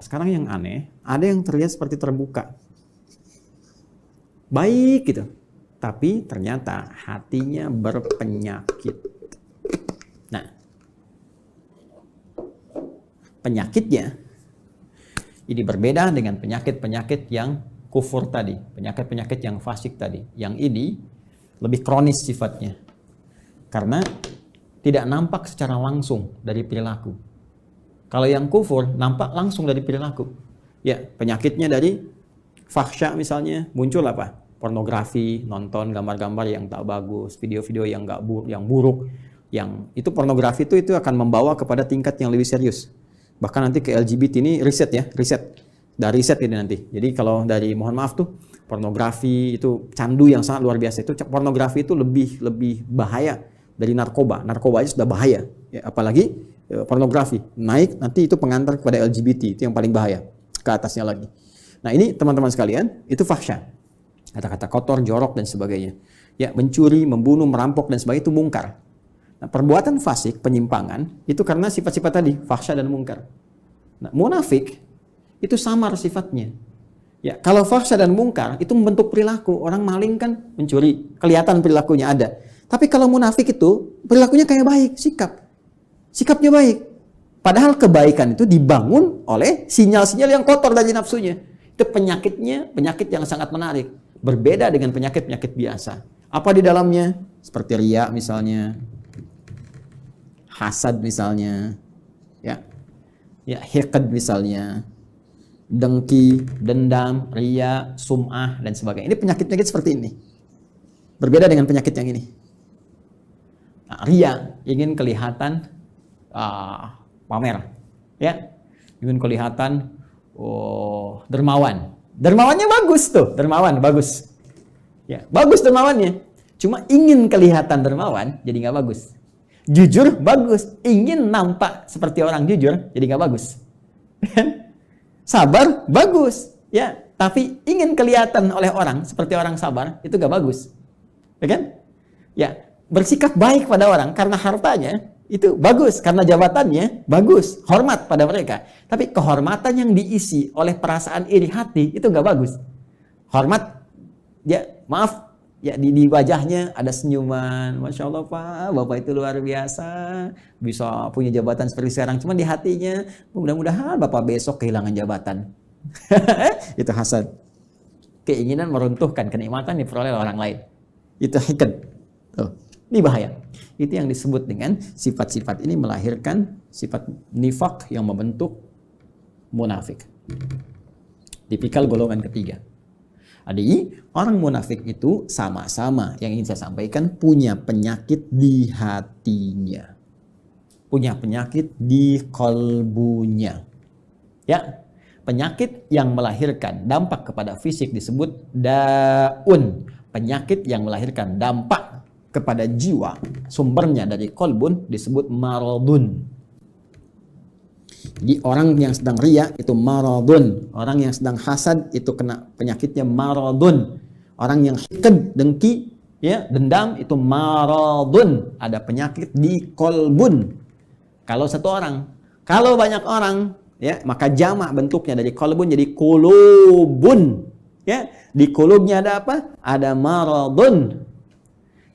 sekarang yang aneh, ada yang terlihat seperti terbuka. Baik gitu. Tapi ternyata hatinya berpenyakit. Nah, penyakitnya ini berbeda dengan penyakit-penyakit yang kufur tadi, penyakit-penyakit yang fasik tadi. Yang ini lebih kronis sifatnya. Karena tidak nampak secara langsung dari perilaku. Kalau yang kufur nampak langsung dari perilaku. Ya, penyakitnya dari fahsya misalnya muncul apa? Pornografi, nonton gambar-gambar yang tak bagus, video-video yang buruk, yang itu pornografi itu akan membawa kepada tingkat yang lebih serius. Bahkan nanti ke LGBT ini riset. Dari riset ini nanti. Jadi kalau dari mohon maaf tuh pornografi itu candu yang sangat luar biasa. Itu pornografi itu lebih bahaya dari narkoba. Narkoba aja sudah bahaya. Ya, apalagi pornografi naik nanti itu pengantar kepada LGBT, itu yang paling bahaya. Ke atasnya lagi. Nah, ini teman-teman sekalian, itu fahsya. Kata-kata kotor, jorok dan sebagainya. Ya, mencuri, membunuh, merampok dan sebagainya itu mungkar. Nah, perbuatan fasik, penyimpangan, itu karena sifat-sifat tadi, fahsya dan mungkar. Nah, munafik, itu samar sifatnya. Ya, kalau fahsya dan mungkar, itu membentuk perilaku. Orang maling kan mencuri, kelihatan perilakunya ada. Tapi kalau munafik itu, perilakunya kayak baik, sikapnya baik. Padahal kebaikan itu dibangun oleh sinyal-sinyal yang kotor dari nafsunya. Itu penyakitnya, penyakit yang sangat menarik. Berbeda dengan penyakit-penyakit biasa. Apa di dalamnya? Seperti riya misalnya, hasad misalnya, ya hiqd misalnya, dengki, dendam, riya, sum'ah dan sebagainya. Ini penyakit-penyakit seperti ini. Berbeda dengan penyakit yang ini. Nah, riya ingin kelihatan pamer, ya, ingin kelihatan dermawan. Dermawannya bagus tuh, dermawan bagus, ya bagus dermawannya. Cuma ingin kelihatan dermawan, jadi nggak bagus. Jujur bagus, ingin nampak seperti orang jujur, jadi nggak bagus. Sabar bagus, ya, tapi ingin kelihatan oleh orang seperti orang sabar, itu nggak bagus, ya kan? Ya, bersikap baik pada orang karena hartanya itu bagus, karena jabatannya bagus, hormat pada mereka. Tapi kehormatan yang diisi oleh perasaan iri hati itu nggak bagus. Hormat, ya maaf, ya di wajahnya ada senyuman, masya Allah Pak, Bapak itu luar biasa, bisa punya jabatan seperti sekarang. Cuma di hatinya, mudah-mudahan Bapak besok kehilangan jabatan. Itu hasad, keinginan meruntuhkan kenikmatan diperoleh oleh orang lain. Itu hiqd. Ini bahaya. Itu yang disebut dengan sifat-sifat ini melahirkan sifat nifak yang membentuk munafik. Tipikal golongan ketiga. Jadi orang munafik itu sama-sama yang ingin saya sampaikan punya penyakit di hatinya. Punya penyakit di kolbunya. Ya, penyakit yang melahirkan dampak kepada fisik disebut daun. Penyakit yang melahirkan dampak kepada jiwa, sumbernya dari kolbun disebut maradun. Jadi orang yang sedang riya itu maradun, orang yang sedang hasad itu kena penyakitnya maradun, orang yang hiqd, dengki, ya dendam itu maradun, ada penyakit di kolbun. Kalau satu orang, kalau banyak orang, ya maka jamak bentuknya dari kolbun jadi kulubun. Ya, di kulubnya ada apa? Ada maradun.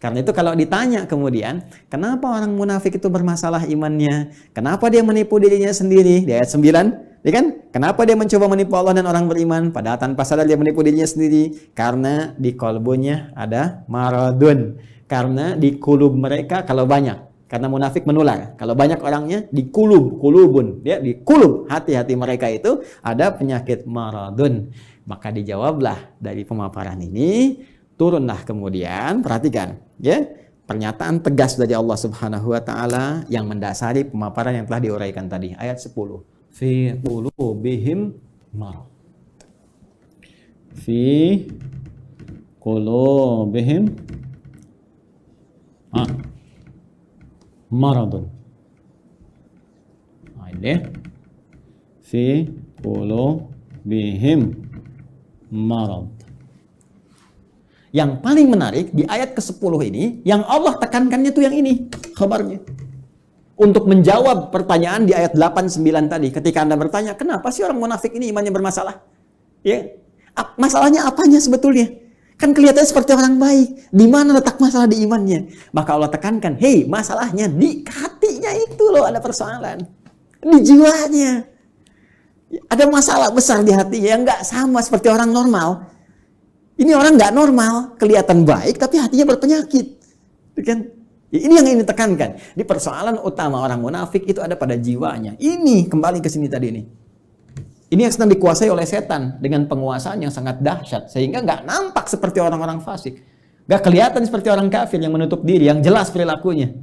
Karena itu kalau ditanya kemudian, kenapa orang munafik itu bermasalah imannya? Kenapa dia menipu dirinya sendiri? Di ayat 9, ya kan? Kenapa dia mencoba menipu Allah dan orang beriman? Padahal tanpa sadar dia menipu dirinya sendiri. Karena di kolbunya ada maradun. Karena di kulub mereka kalau banyak. Karena munafik menular. Kalau banyak orangnya di kulubun. Ya, di kulub hati-hati mereka itu ada penyakit maradun. Maka dijawablah dari pemaparan ini. Turunlah kemudian, perhatikan, ya, pernyataan tegas dari Allah Subhanahu wa taala yang mendasari pemaparan yang telah diuraikan tadi, ayat 10. Fi qulubihim marad. Fi qulubihim maradun. Ini fi qulubihim marad. Yang paling menarik di ayat ke-10 ini, yang Allah tekankannya tuh yang ini, khabarnya. untuk menjawab pertanyaan di ayat 8-9 tadi. Ketika Anda bertanya, kenapa sih orang munafik ini imannya bermasalah? Ya, masalahnya apanya sebetulnya? Kan kelihatannya seperti orang baik. Di mana letak masalah di imannya? Maka Allah tekankan, hei, masalahnya di hatinya itu loh ada persoalan. Di jiwanya. Ada masalah besar di hatinya yang nggak sama seperti orang normal. Ini orang nggak normal, kelihatan baik tapi hatinya berpenyakit. Kan? Ini yang ingin ditekankan. Di persoalan utama orang munafik itu ada pada jiwanya. Ini kembali ke sini tadi nih. Ini yang sedang dikuasai oleh setan dengan penguasaan yang sangat dahsyat. Sehingga nggak nampak seperti orang-orang fasik. Nggak kelihatan seperti orang kafir yang menutup diri, yang jelas perilakunya.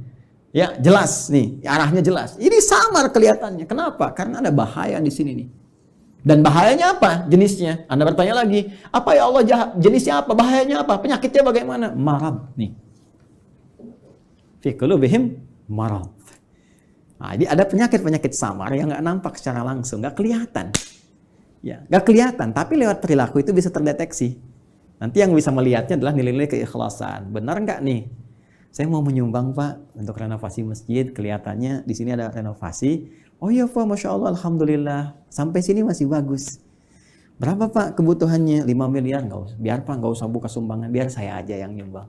Ya, jelas nih, arahnya jelas. Ini samar kelihatannya. Kenapa? Karena ada bahaya di sini nih. Dan bahayanya apa? Jenisnya. Anda bertanya lagi, apa ya Allah jahat? Jenisnya apa? Bahayanya apa? Penyakitnya bagaimana? Marad nih. Fi qulubihim marad. Nah, jadi ada penyakit-penyakit samar yang nggak nampak secara langsung, nggak kelihatan. Ya, nggak kelihatan, tapi lewat perilaku itu bisa terdeteksi. Nanti yang bisa melihatnya adalah nilai-nilai keikhlasan. Benar nggak nih? Saya mau menyumbang Pak untuk renovasi masjid. Kelihatannya di sini ada renovasi. Oh iya Pak, Masya Allah, Alhamdulillah. Sampai sini masih bagus. Berapa Pak kebutuhannya? 5 miliar. Nggak usah. Biar Pak nggak usah buka sumbangan. Biar saya aja yang nyumbang.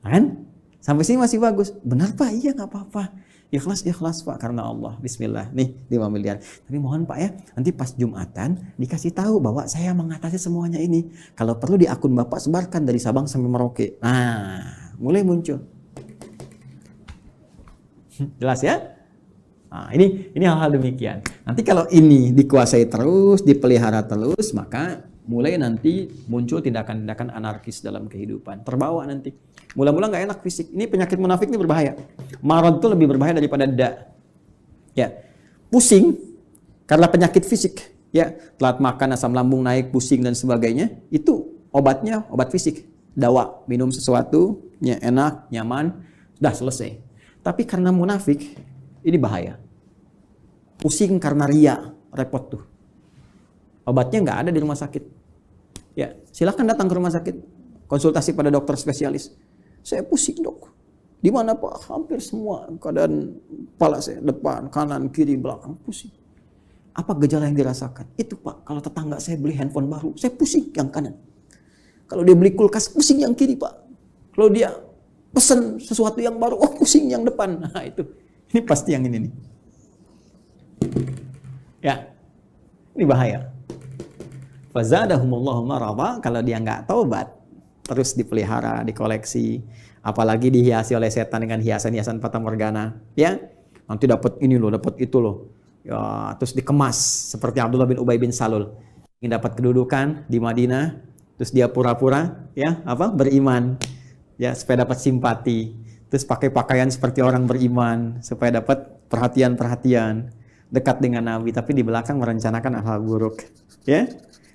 Kan? Sampai sini masih bagus. Benar Pak? Iya nggak apa-apa. Ikhlas Pak karena Allah. Bismillah. Nih 5 miliar. Tapi mohon Pak ya, nanti pas Jumatan dikasih tahu bahwa saya mengatasi semuanya ini. Kalau perlu di akun Bapak sebarkan dari Sabang sampai Merauke. Nah, mulai muncul. Jelas ya? Nah, ini hal-hal demikian. Nanti kalau ini dikuasai terus, dipelihara terus, maka mulai nanti muncul tindakan-tindakan anarkis dalam kehidupan. Terbawa nanti. Mula-mula nggak enak fisik. Ini penyakit munafik ini berbahaya. Marad itu lebih berbahaya daripada da. Ya, pusing karena penyakit fisik. Ya, telat makan, asam lambung naik, pusing dan sebagainya. Itu obatnya obat fisik. Dawa, minum sesuatu, ya enak, nyaman, sudah selesai. Tapi karena munafik, ini bahaya. Pusing karena ria, repot tuh. Obatnya nggak ada di rumah sakit. Ya, silakan datang ke rumah sakit, konsultasi pada dokter spesialis. Saya pusing dok. Di mana Pak? Hampir semua keadaan kepala saya, depan, kanan, kiri, belakang pusing. Apa gejala yang dirasakan? Itu Pak, kalau tetangga saya beli handphone baru, saya pusing yang kanan. Kalau dia beli kulkas, pusing yang kiri Pak. Kalau dia pesan sesuatu yang baru, oh pusing yang depan. Nah itu, ini pasti yang ini nih. Ya, ini bahaya. Fazadahumullahu marada, kalau dia nggak taubat, terus dipelihara, dikoleksi, apalagi dihiasi oleh setan dengan hiasan-hiasan fata morgana, ya nanti dapat ini loh, dapat itu loh, ya terus dikemas seperti Abdullah bin Ubay bin Salul, ingin dapat kedudukan di Madinah, terus dia pura-pura, ya beriman, ya supaya dapat simpati, terus pakai pakaian seperti orang beriman supaya dapat perhatian-perhatian, dekat dengan Nabi, tapi di belakang merencanakan hal buruk, ya.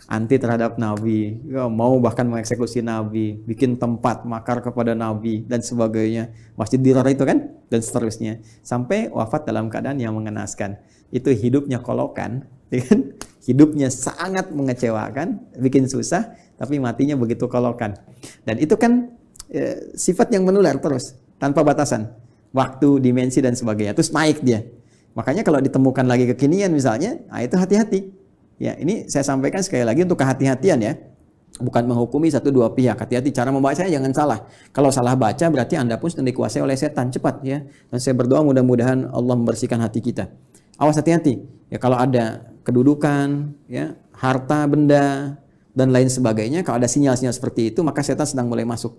Anti terhadap Nabi, ya, mau bahkan mengeksekusi Nabi, bikin tempat makar kepada Nabi dan sebagainya, Masjid Dirar itu kan, dan seterusnya, sampai wafat dalam keadaan yang mengenaskan. Itu hidupnya kolokan, ya kan? Hidupnya sangat mengecewakan, bikin susah, tapi matinya begitu kolokan. Dan itu kan sifat yang menular terus, tanpa batasan, waktu, dimensi dan sebagainya, terus naik dia. Makanya kalau ditemukan lagi kekinian misalnya, nah itu hati-hati. Ya, ini saya sampaikan sekali lagi untuk kehati-hatian ya. Bukan menghukumi satu dua pihak. Hati-hati cara membacanya jangan salah. Kalau salah baca berarti Anda pun sedang dikuasai oleh setan. Cepat ya. Dan saya berdoa mudah-mudahan Allah membersihkan hati kita. Awas hati-hati. Ya kalau ada kedudukan, ya, harta, benda dan lain sebagainya, kalau ada sinyal-sinyal seperti itu, maka setan sedang mulai masuk.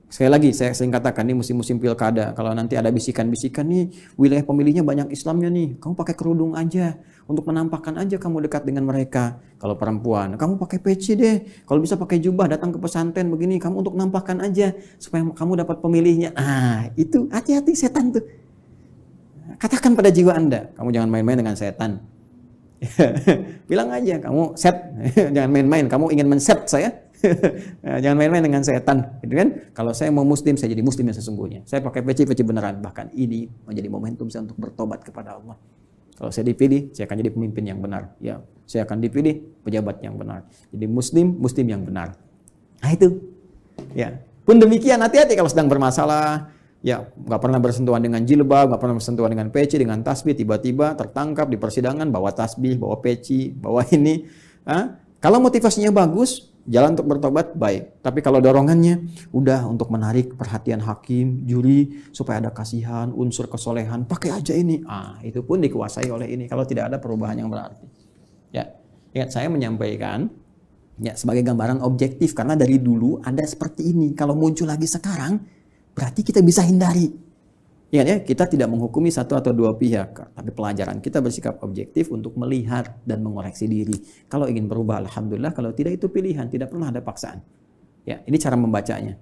Sekali lagi saya sering katakan ini musim-musim pilkada, kalau nanti ada bisikan-bisikan nih wilayah pemilihnya banyak Islamnya nih, kamu pakai kerudung aja untuk menampakkan aja kamu dekat dengan mereka. Kalau perempuan, kamu pakai peci deh, kalau bisa pakai jubah datang ke pesantren begini, kamu untuk nampakkan aja supaya kamu dapat pemilihnya. Ah itu hati-hati setan tuh. Katakan pada jiwa Anda, kamu jangan main-main dengan setan. Bilang aja kamu set, jangan main-main, kamu ingin men-set saya. Jangan main-main dengan setan, gitu kan? Kalau saya mau muslim, saya jadi muslim yang sesungguhnya. Saya pakai peci-peci beneran. Bahkan ini menjadi momentum saya untuk bertobat kepada Allah. Kalau saya dipilih, saya akan jadi pemimpin yang benar. Ya, saya akan dipilih pejabat yang benar. Jadi muslim yang benar. Nah itu. Ya. Pun demikian, hati-hati kalau sedang bermasalah, ya nggak pernah bersentuhan dengan jilbab, nggak pernah bersentuhan dengan peci, dengan tasbih, tiba-tiba tertangkap di persidangan bawa tasbih, bawa peci, bawa ini. Kalau motivasinya bagus, jalan untuk bertobat baik. Tapi kalau dorongannya udah untuk menarik perhatian hakim, juri, supaya ada kasihan, unsur kesolehan, pakai aja ini. Itu pun dikuasai oleh ini kalau tidak ada perubahan yang berarti. Ya, ingat saya menyampaikan ya sebagai gambaran objektif karena dari dulu ada seperti ini. Kalau muncul lagi sekarang, berarti kita bisa hindari. Ingat ya, kita tidak menghukumi satu atau dua pihak, tapi pelajaran kita bersikap objektif untuk melihat dan mengoreksi diri. Kalau ingin berubah, alhamdulillah. Kalau tidak, itu pilihan, tidak pernah ada paksaan. Ya, ini cara membacanya.